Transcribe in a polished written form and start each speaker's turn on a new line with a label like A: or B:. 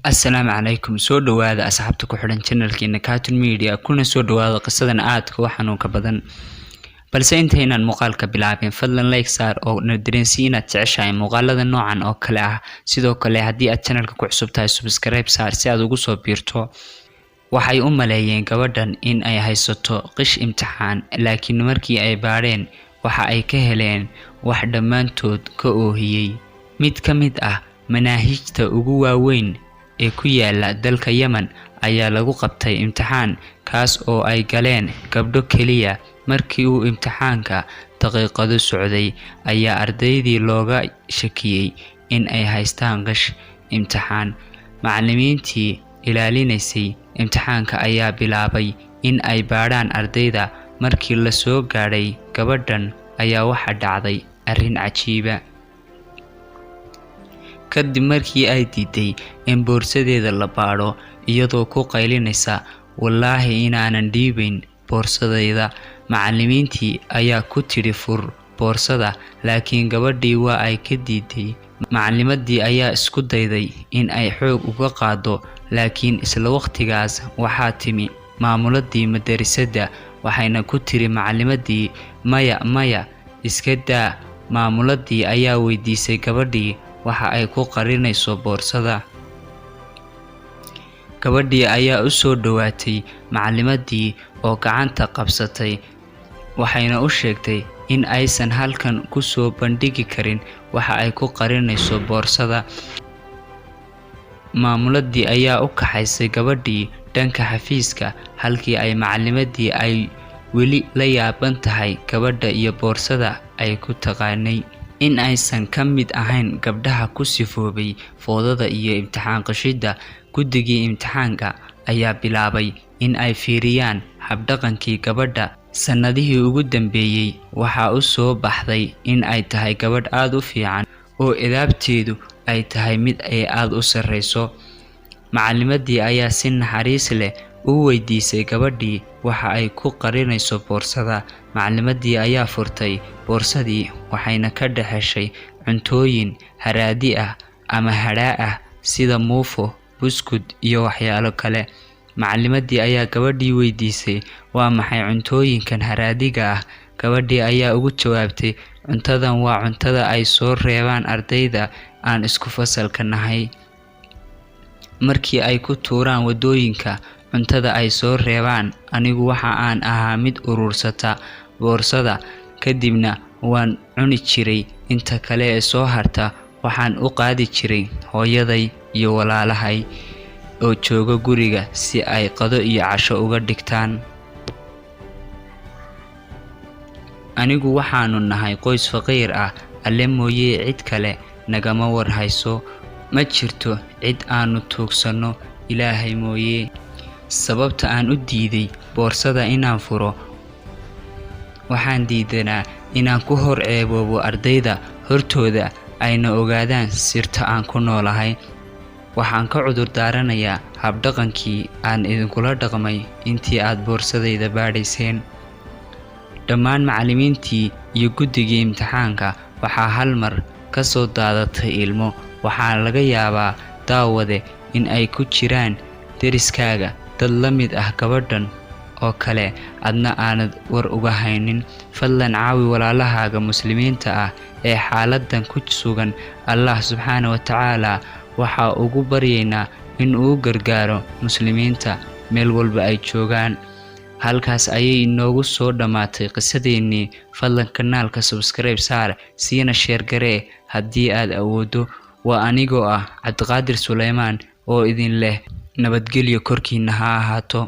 A: السلام عليكم soo dhawaada asxaabta ku xidhan channelkeena Kaatun Media kuna soo dhawaada qisadan aadka u xanuunka badan balse intaynan muuqaalka bilaabin fadlan like saar oo nadireensi inaad jeceshahay muuqaalada noocan oo kale ah sidoo kale haddii aad channelka ku cusub tahay subscribe saar si aad ugu soo biirto waxay u maleeyeen gabadhan in ay haysato qish imtixaan laakiin markii ay baareen waxa ay ka heleen wax dhamaantood ka oohiyay mid ka mid ah manaahijta ugu waaweyn ee ku yaala dalka Yaman ayaa lagu qabtay imtixaan kaas oo ay galeen gabdho kaliya markii uu imtixaanka daqiiqado socday ayaa ardaydii looga shakiyay in ay haystaan qish imtixaan macallimiintii ilaalinaysay imtixaanka ayaa bilaabay in ay baaraan ardayda markii la soo gaaray gabadhan ayaa waxa dhacday arrin cajiiba kadib markii ay diiday in boorsadeeda la baaro iyadoo ku qaylinaysa wallaahi inaanan dhiibayn boorsadayda macallimiintii ayaa ku tiri fur boorsada laakiin gabadhii waa ay ka diiday macallimadii ayaa isku dayday in ay xoog uga qaado laakiin isla waqtigaas waxaa timi maamuladii madrasadda waxayna ku tiri macallimadii maya iska daa maamuladii ayaa weydiisay gabadhii waxa ay ku qarinayso boorsada gabadhii ayaa u soo dhawaatay macallimadii oo gacanta qabsatay waxayna u sheegtay in aysan halkan ku soo bandhigi karin waxa ay ku qarinayso boorsada maamuladii ayaa u kaxaysay gabadhii dhanka xafiiska halkii ay macallimadii ay weli la yaaban tahay gabadha iyo boorsada ay ku taqaanay in aysan ka mid ahayn gabdhaha ku sifoobay foodada iyo imtixaan qashida guddigii imtixaanka ayaa bilaabay in ay fiiriyaan habdhaqankii gabadha sanadihii ugu dambeeyay waxa u soo baxday in ay tahay gabadh aad u fiican oo edaabteedu ay tahay mid ay aad u sareyso macallimadii ayaa si naxariis leh u weydiisay gabadhii waxa ay ku qarinayso boorsada macallimadii ayaa furtay boorsadii waxayna ka dhaxashay cuntooyin haraadi ah ama hadhaa ah sida muufo buskud iyo waxyaalo kale macallimadii ayaa gabadhii weydiisay waa maxay cuntooyinkan haraadiga ah gabadhii ayaa ugu jawaabtay cuntadan waa cuntada ay soo reebaan ardayda aan isku fasalka nahay markii ay ku tuuraan wadooyinka cuntada ay soo reebaan anigu waxa aan ahaa mid urursata boorsada kadibna waan cuni jiray inta kale ee soo harta waxaan u qaadi jiray hooyaday iyo walaalahay oo jooga guriga si ay qado iyo casho uga dhigtaan anigu waxaanu nahay qoys faqiir ah alle mooyee cid kale nagama warhayso ma jirto cid aanu tuugsano ilaahay mooyee sababta aan u diiday boorsada inaan furo waxaan diidanaa inaan ku hor ceeboobo ardayda hortooda ayna ogaadaan sirta aan ku noolahay waxaan ka cudur daaranayaa habdhaqankii aan idinkula dhaqmay intii aad boorsadayda baadhayseen dhammaan macallimiintii iyo guddigii imtixaanka waxaa hal mar ka soo daadatay ilmo waxaa laga yaabaa daawade in ay ku jiraan deriskaaga dad la mid ah gabadhan oo kale adna aanad war uga haynin fadlan caawi walaalahaaga muslimiinta ah ee xaaladan ku sugan Allah subxaanahu wa ta'ala waxa ugu baryeynaa in uu gargaaro muslimiinta meel walba ay joogaan halkaas ayay inoogu soo dhamaatay qisadeennii fadlan kanaalka subscribe saar siina share garee haddii aad awoodo waa anigoo ah Cabdiqaadir Suleymaan oo idin leh nabadgelyo korkiina ha ahaato